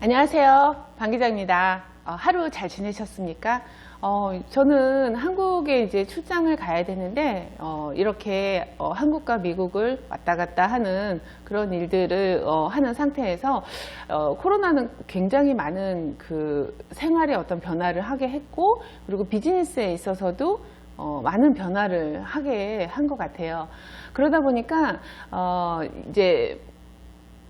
안녕하세요. 방 기자입니다. 하루 잘 지내셨습니까? 저는 한국에 이제 출장을 가야 되는데, 이렇게 한국과 미국을 왔다 갔다 하는 그런 일들을 하는 상태에서, 코로나는 굉장히 많은 그 생활의 어떤 변화를 하게 했고, 그리고 비즈니스에 있어서도 많은 변화를 하게 한 것 같아요. 그러다 보니까, 이제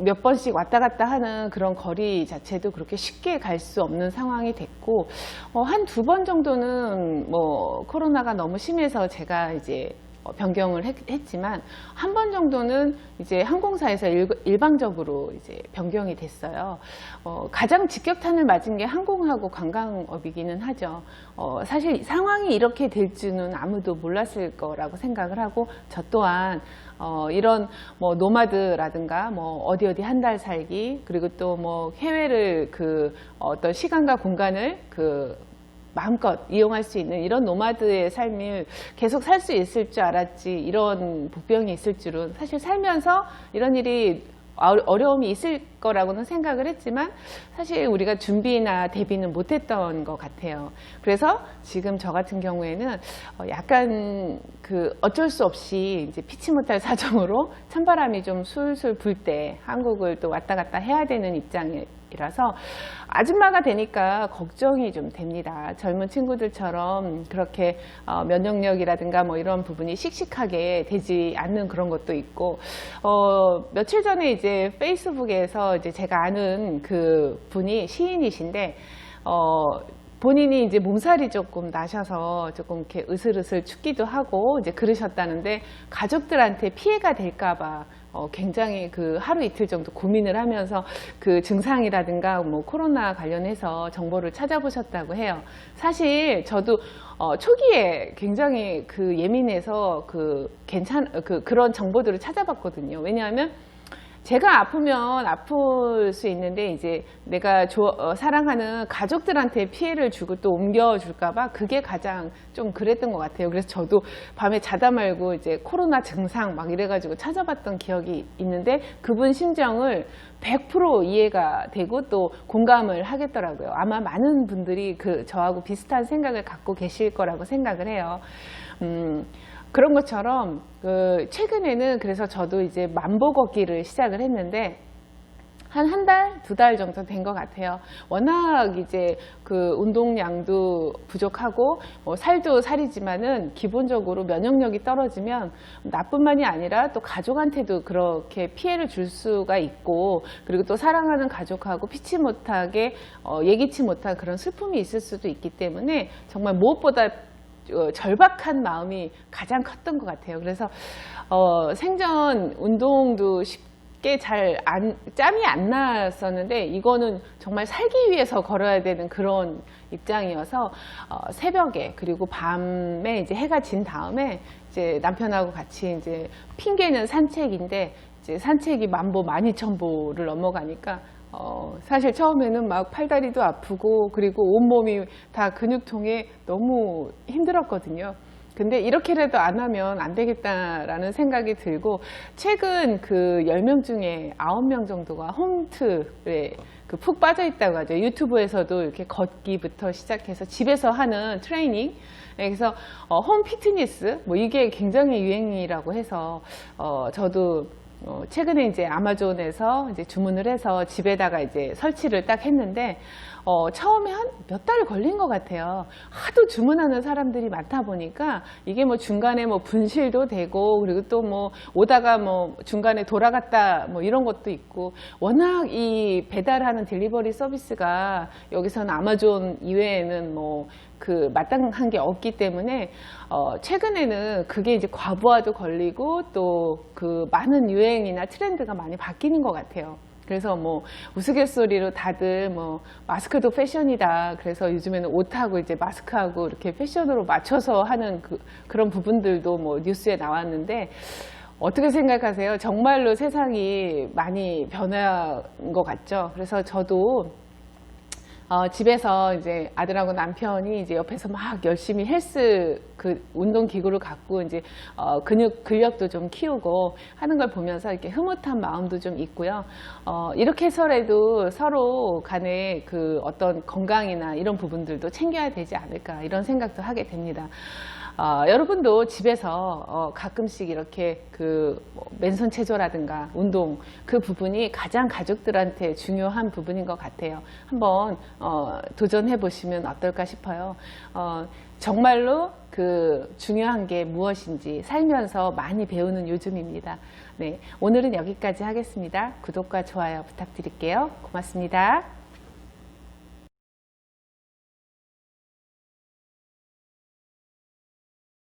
몇 번씩 왔다 갔다 하는 그런 거리 자체도 그렇게 쉽게 갈 수 없는 상황이 됐고, 한 두 번 정도는 뭐 코로나가 너무 심해서 제가 이제 변경을 했지만, 한 번 정도는 이제 항공사에서 일방적으로 이제 변경이 됐어요. 가장 직격탄을 맞은 게 항공하고 관광업이기는 하죠. 사실 상황이 이렇게 될 줄은 아무도 몰랐을 거라고 생각을 하고, 저 또한 이런 뭐 노마드라든가 뭐 어디 한 달 살기, 그리고 또 뭐 해외를 그 어떤 시간과 공간을 그 마음껏 이용할 수 있는 이런 노마드의 삶을 계속 살 수 있을 줄 알았지, 이런 복병이 있을 줄은, 사실 살면서 이런 일이 어려움이 있을 거라고는 생각을 했지만 사실 우리가 준비나 대비는 못했던 것 같아요. 그래서 지금 저 같은 경우에는 약간 그 어쩔 수 없이 이제 피치 못할 사정으로 찬바람이 좀 술술 불 때 한국을 또 왔다 갔다 해야 되는 입장이라서 아줌마가 되니까 걱정이 좀 됩니다. 젊은 친구들처럼 그렇게 면역력이라든가 뭐 이런 부분이 씩씩하게 되지 않는 그런 것도 있고, 며칠 전에 이제 페이스북에서 이제 제가 아는 그 분이 시인이신데, 본인이 이제 몸살이 조금 나셔서 조금 이렇게 으슬으슬 춥기도 하고 이제 그러셨다는데, 가족들한테 피해가 될까봐 굉장히 그 하루 이틀 정도 고민을 하면서 그 증상이라든가 뭐 코로나 관련해서 정보를 찾아보셨다고 해요. 사실 저도 초기에 굉장히 그 예민해서 그런 정보들을 찾아봤거든요. 왜냐하면 제가 아프면 아플 수 있는데, 이제 내가 사랑하는 가족들한테 피해를 주고 또 옮겨줄까봐 그게 가장 좀 그랬던 것 같아요. 그래서 저도 밤에 자다 말고 이제 코로나 증상 막 이래가지고 찾아봤던 기억이 있는데, 그분 심정을 100% 이해가 되고 또 공감을 하겠더라고요. 아마 많은 분들이 저하고 비슷한 생각을 갖고 계실 거라고 생각을 해요. 그런 것처럼 최근에는 그래서 저도 이제 만보 걷기를 시작을 했는데, 한 달, 두 달 정도 된 것 같아요. 워낙 이제 그 운동량도 부족하고 살도 살이지만은 기본적으로 면역력이 떨어지면 나뿐만이 아니라 또 가족한테도 그렇게 피해를 줄 수가 있고, 그리고 또 사랑하는 가족하고 피치 못하게 예기치 못한 그런 슬픔이 있을 수도 있기 때문에 정말 무엇보다 절박한 마음이 가장 컸던 것 같아요. 그래서 생전 운동도 쉽게 짬이 안 났었는데, 이거는 정말 살기 위해서 걸어야 되는 그런 입장이어서 새벽에, 그리고 밤에 이제 해가 진 다음에 이제 남편하고 같이 이제 핑계는 산책인데, 이제 산책이 10,000보, 12,000보를 넘어가니까 사실 처음에는 막 팔다리도 아프고, 그리고 온몸이 다 근육통에 너무 힘들었거든요. 근데 이렇게라도 안 하면 안 되겠다라는 생각이 들고, 최근 그 10명 중에 9명 정도가 홈트에 푹 빠져 있다고 하죠. 유튜브에서도 이렇게 걷기부터 시작해서 집에서 하는 트레이닝, 그래서 홈 피트니스, 뭐 이게 굉장히 유행이라고 해서 저도 최근에 이제 아마존에서 이제 주문을 해서 집에다가 이제 설치를 딱 했는데, 처음에 한 몇 달 걸린 것 같아요. 하도 주문하는 사람들이 많다 보니까 이게 뭐 중간에 뭐 분실도 되고, 그리고 또 뭐 오다가 뭐 중간에 돌아갔다 뭐 이런 것도 있고, 워낙 이 배달하는 딜리버리 서비스가 여기서는 아마존 이외에는 뭐 마땅한 게 없기 때문에 최근에는 그게 이제 과부하도 걸리고, 또 그 많은 유행이나 트렌드가 많이 바뀌는 것 같아요. 그래서 뭐 우스갯소리로 다들 뭐 마스크도 패션이다, 그래서 요즘에는 옷하고 이제 마스크하고 이렇게 패션으로 맞춰서 하는 그런 부분들도 뭐 뉴스에 나왔는데, 어떻게 생각하세요? 정말로 세상이 많이 변한 것 같죠? 그래서 저도 집에서 이제 아들하고 남편이 이제 옆에서 막 열심히 헬스 그 운동 기구를 갖고 이제 근력도 좀 키우고 하는 걸 보면서 이렇게 흐뭇한 마음도 좀 있고요. 이렇게 해서라도 서로 간에 그 어떤 건강이나 이런 부분들도 챙겨야 되지 않을까 이런 생각도 하게 됩니다. 여러분도 집에서 가끔씩 이렇게 그 맨손 체조라든가 운동 그 부분이 가장 가족들한테 중요한 부분인 것 같아요. 한번 도전해 보시면 어떨까 싶어요. 정말로 그 중요한 게 무엇인지 살면서 많이 배우는 요즘입니다. 네, 오늘은 여기까지 하겠습니다. 구독과 좋아요 부탁드릴게요. 고맙습니다.